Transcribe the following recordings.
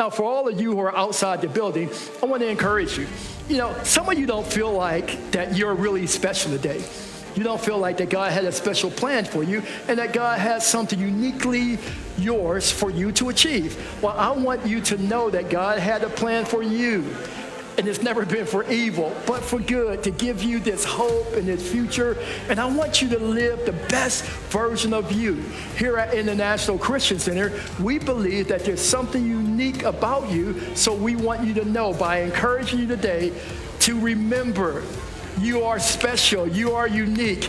Now, for all of you who are outside the building, I want to encourage you. You know, some of you don't feel like that you're really special today. You don't feel like that God had a special plan for you and that God has something uniquely yours for you to achieve. Well, I want you to know that God had a plan for you. And it's never been for evil, but for good, to give you this hope and this future. And I want you to live the best version of you. Here at International Christian Center, we believe that there's something unique about you, so we want you to know by encouraging you today to remember you are special, you are unique,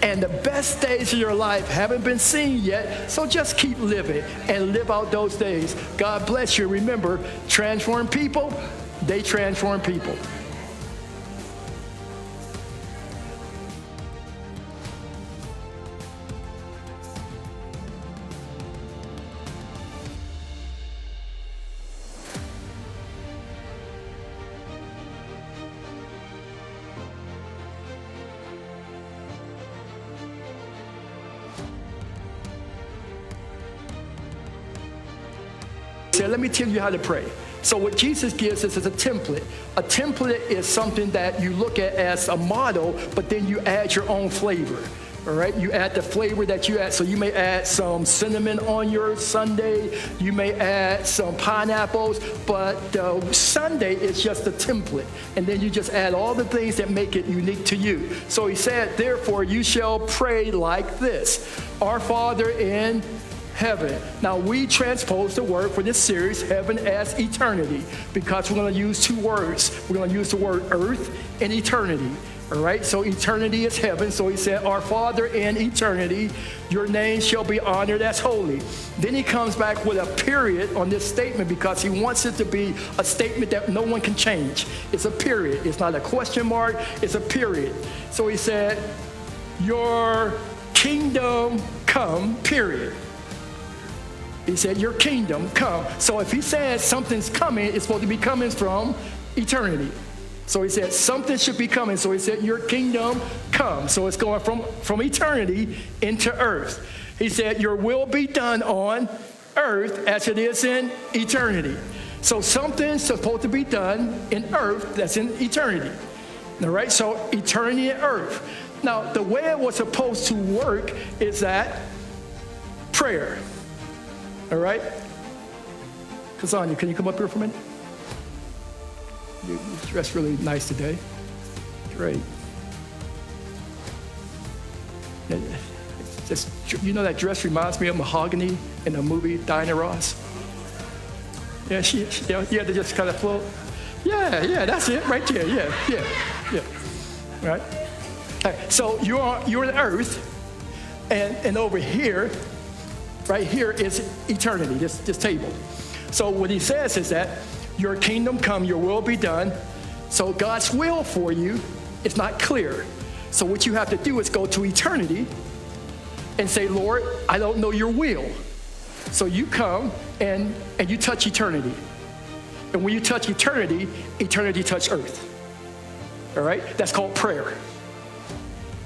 and the best days of your life haven't been seen yet, so just keep living and live out those days. God bless you. Remember, transform people, they transform people. So let me tell you how to pray. So what Jesus gives us is a template. A template is something that you look at as a model, but then you add your own flavor. All right, you add the flavor that you add. So you may add some cinnamon on your sundae. You may add some pineapples, but the sundae is just a template. And then you just add all the things that make it unique to you. So he said, therefore, you shall pray like this. Our Father in heaven. Now, we transpose the word for this series, heaven, as eternity, because we're going to use two words. We're going to use the word earth and eternity. All right, so eternity is heaven. So he said, our Father in eternity, your name shall be honored as holy. Then he comes back with a period on this statement because he wants it to be a statement that no one can change. It's a period. It's not a question mark. It's a period. So he said, your kingdom come, period. He said, your kingdom come. So if he says something's coming, it's supposed to be coming from eternity. So he said, something should be coming. So he said, your kingdom come. So it's going from eternity into earth. He said, your will be done on earth as it is in eternity. So something's supposed to be done in earth that's in eternity. All right, so eternity and earth. Now, the way it was supposed to work is that prayer. All right? Kazanya, can you come up here for a minute? You're dressed really nice today. Great. Just, you know, that dress reminds me of Mahogany in the movie Diana Ross. Yeah, you had to just kind of float. Yeah, that's it right there. Yeah. Right? All right, so you're on earth, and over here, right here is eternity, this table. So what he says is that your kingdom come, your will be done. So God's will for you is not clear. So what you have to do is go to eternity and say, Lord, I don't know your will. So you come and you touch eternity. And when you touch eternity, eternity touch earth. All right? That's called prayer.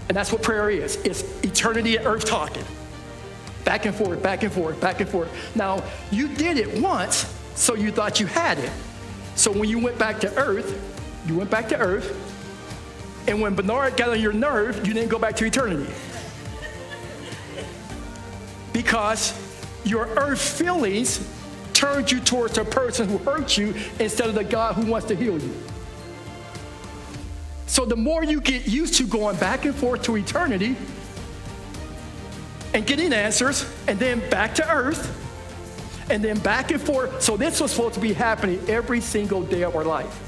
And that's what prayer is. It's eternity and earth talking. Back and forth, back and forth, back and forth. Now, you did it once, so you thought you had it. So when you went back to earth, and when Bernard got on your nerve, you didn't go back to eternity. Because your earth feelings turned you towards the person who hurt you instead of the God who wants to heal you. So the more you get used to going back and forth to eternity and getting answers, and then back to earth, and then back and forth. So this was supposed to be happening every single day of our life.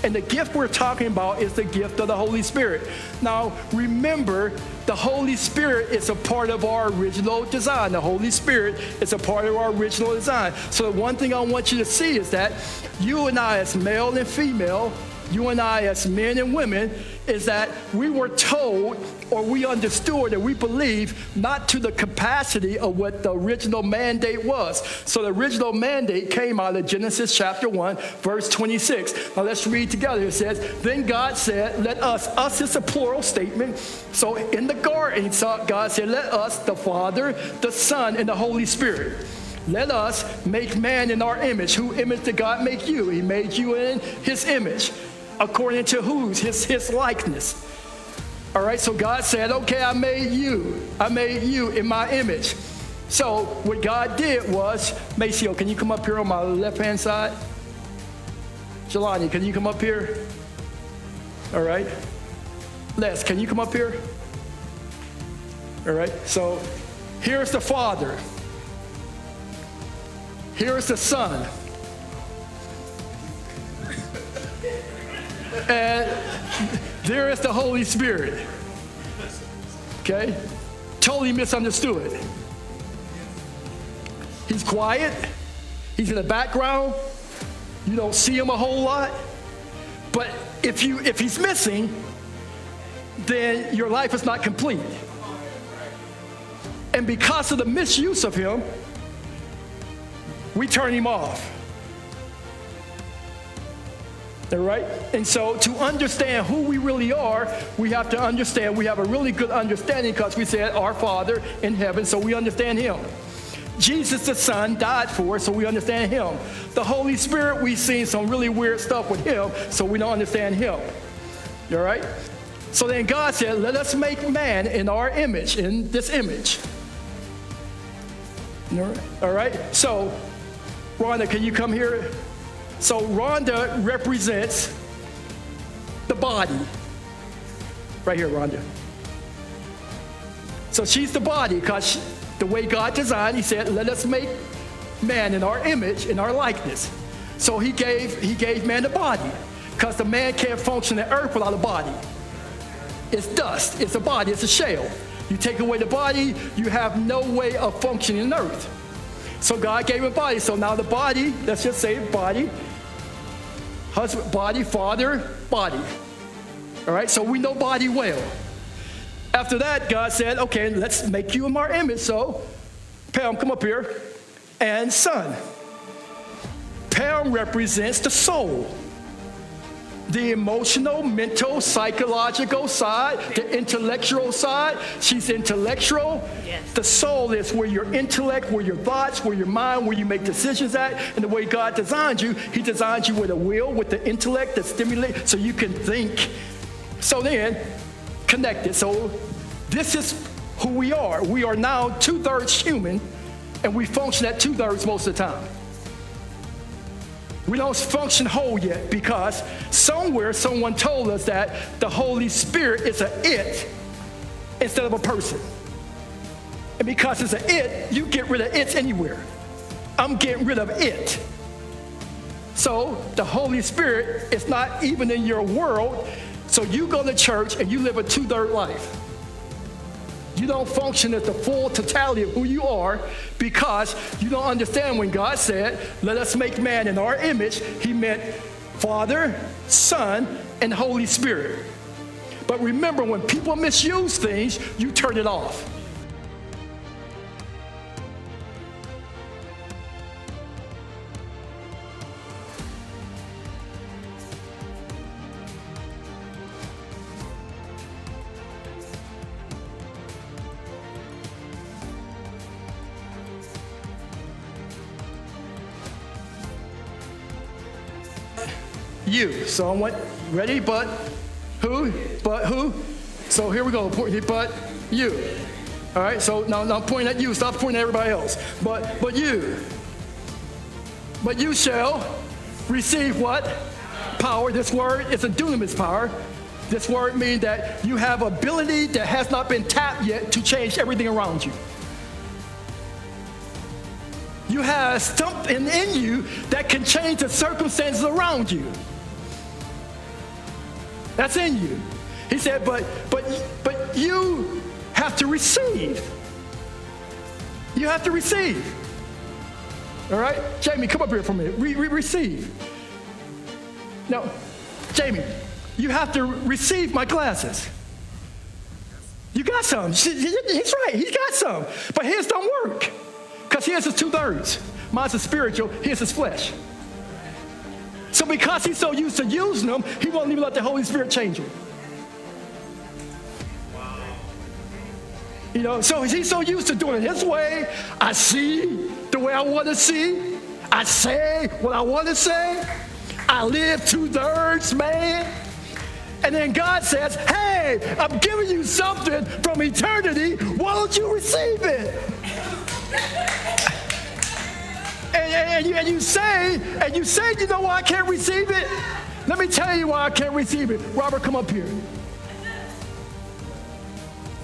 And the gift we're talking about is the gift of the Holy Spirit. Now, remember, the Holy Spirit is a part of our original design. The Holy Spirit is a part of our original design. So the one thing I want you to see is that you and I, as male and female, you and I as men and women, is that we were told or we understood and we believe not to the capacity of what the original mandate was. So the original mandate came out of Genesis chapter 1, verse 26. Now let's read together. It says, then God said, let us is a plural statement. So in the garden, God said, let us, the Father, the Son, and the Holy Spirit. Let us make man in our image. Whose image did God make you? He made you in his image. According to whose? His likeness. All right, so God said, okay, I made you. I made you in my image. So what God did was, Maceo, can you come up here on my left-hand side? Jelani, can you come up here? All right. Les, can you come up here? All right, so here's the Father. Here's the Son. And there is the Holy Spirit. Okay? Totally misunderstood. He's quiet. He's in the background. You don't see him a whole lot. But if he's missing, then your life is not complete. And because of the misuse of him, we turn him off. All right? And so to understand who we really are, we have to understand, we have a really good understanding because we said our Father in heaven, so we understand him. Jesus the Son died for us, so we understand him. The Holy Spirit, we've seen some really weird stuff with him, so we don't understand him. All right? So then God said, let us make man in our image, in this image. All right? So, Rhonda, can you come here? So Rhonda represents the body. Right here, Rhonda. So she's the body because the way God designed, he said, let us make man in our image, in our likeness. So he gave man the body because the man can't function on earth without a body. It's dust, it's a body, it's a shell. You take away the body, you have no way of functioning on earth. So God gave him a body. So now the body, let's just say body, husband, body, father, body. All right, so we know body well. After that, God said, okay, let's make you in our image. So, Pam, come up here. And son. Pam represents the soul. The emotional, mental, psychological side, the intellectual side. She's intellectual. Yes. The soul is where your intellect, where your thoughts, where your mind, where you make decisions at. And the way God designed you, he designed you with a will, with the intellect that stimulates so you can think. So then, connected. So this is who we are. We are now 2/3 human, and we function at 2/3 most of the time. We don't function whole yet because somewhere someone told us that the Holy Spirit is an it instead of a person. And because it's an it, you get rid of it anywhere. I'm getting rid of it. So the Holy Spirit is not even in your world. So you go to church and you live a 2/3 life. You don't function at the full totality of who you are because you don't understand when God said, let us make man in our image, he meant Father, Son, and Holy Spirit. But remember, when people misuse things, you turn it off. You. So I want, ready, but who? But who? So here we go, but you. All right, so now I'm pointing at you. Stop pointing at everybody else. But you. But you shall receive what? Power. This word is a dunamis power. This word means that you have ability that has not been tapped yet to change everything around you. You have something in you that can change the circumstances around you. That's in you. He said, but you have to receive. You have to receive. All right? Jamie, come up here for a minute. Receive. Now, Jamie, you have to receive my glasses. You got some. He's right. He got some. But his don't work. Because his is 2/3. Mine's is spiritual. His is flesh. So because he's so used to using them, he won't even let the Holy Spirit change him. You know, so he's so used to doing it his way. I see the way I want to see. I say what I want to say. I live 2/3, man. And then God says, hey, I'm giving you something from eternity. Why don't you receive it? And you say, you know why I can't receive it? Let me tell you why I can't receive it. Robert, come up here.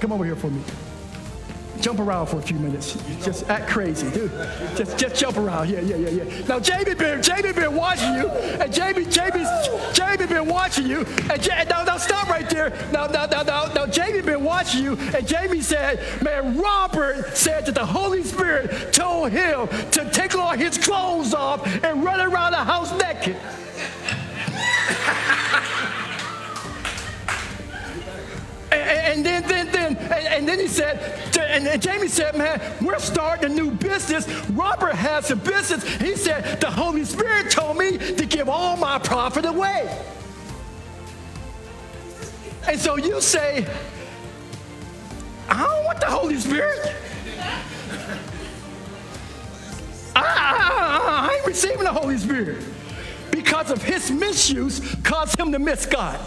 Come over here for me. Jump around for a few minutes. Just act crazy, dude. Just jump around. Yeah. Now Jamie been watching you, and Jamie been watching you, and now stop right there. Now Jamie been watching you, and Jamie said, man, Robert said that the Holy Spirit told him to take all his clothes off and run around the house naked. And then he said, and Jamie said, man, we're starting a new business. Robert has a business. He said, the Holy Spirit told me to give all my profit away. And so you say, I don't want the Holy Spirit. I ain't receiving the Holy Spirit. Because of his misuse caused him to miss God.